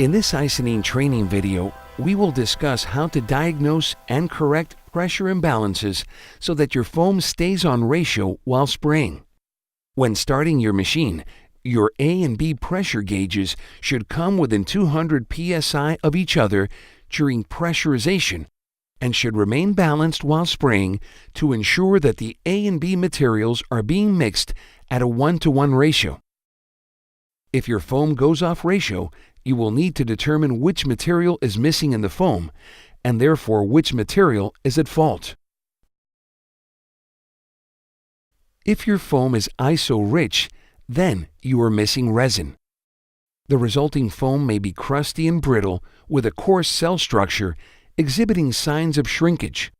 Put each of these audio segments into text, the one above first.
In this isonine training video, we will discuss how to diagnose and correct pressure imbalances so that your foam stays on ratio while spraying. When starting your machine, your A and B pressure gauges should come within 200 psi of each other during pressurization and should remain balanced while spraying to ensure that the A and B materials are being mixed at a 1-to-1 ratio. If your foam goes off ratio, you will need to determine which material is missing in the foam and therefore which material is at fault. If your foam is iso-rich, then you are missing resin. The resulting foam may be crusty and brittle with a coarse cell structure exhibiting signs of shrinkage.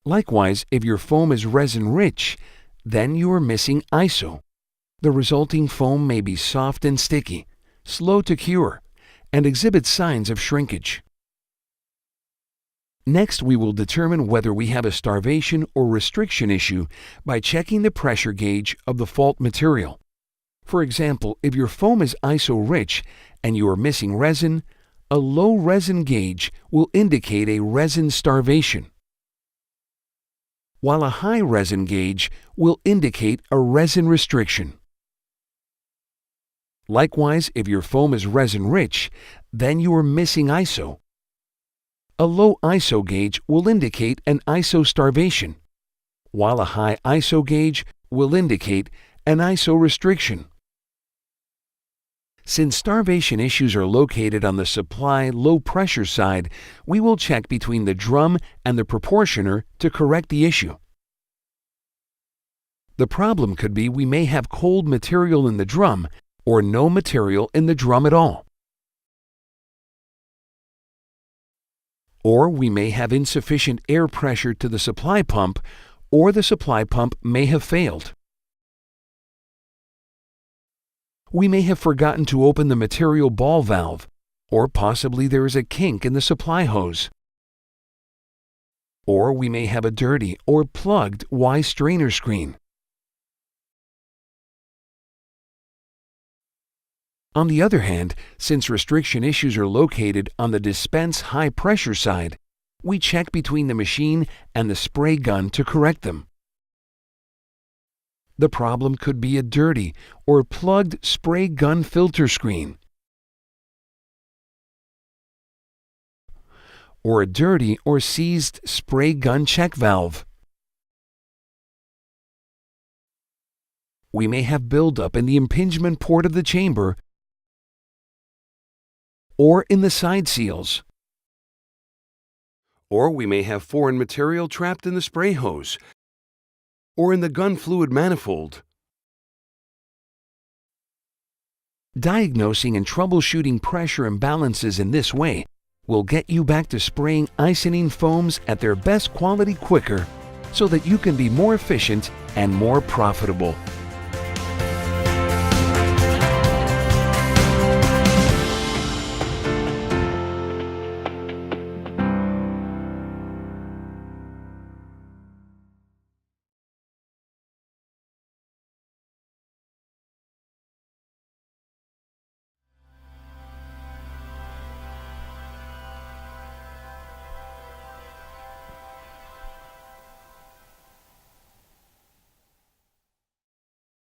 Likewise, if your foam is resin-rich, then you are missing iso. The resulting foam may be soft and sticky, slow to cure, and exhibit signs of shrinkage. Next, we will determine whether we have a starvation or restriction issue by checking the pressure gauge of the fault material. For example, if your foam is iso-rich and you are missing resin, a low resin gauge will indicate a resin starvation, while a high resin gauge will indicate a resin restriction. Likewise, if your foam is resin-rich, then you are missing iso. A low iso gauge will indicate an iso starvation, while a high iso gauge will indicate an iso restriction. Since starvation issues are located on the supply low pressure side, we will check between the drum and the proportioner to correct the issue. The problem could be we may have cold material in the drum or no material in the drum at all. Or we may have insufficient air pressure to the supply pump, or the supply pump may have failed. We may have forgotten to open the material ball valve, or possibly there is a kink in the supply hose. Or we may have a dirty or plugged Y strainer screen. On the other hand, since restriction issues are located on the dispense high pressure side, we check between the machine and the spray gun to correct them. The problem could be a dirty or plugged spray gun filter screen, or a dirty or seized spray gun check valve. We may have buildup in the impingement port of the chamber or in the side seals. Or we may have foreign material trapped in the spray hose or in the gun fluid manifold. Diagnosing and troubleshooting pressure imbalances in this way will get you back to spraying isonine foams at their best quality quicker so that you can be more efficient and more profitable.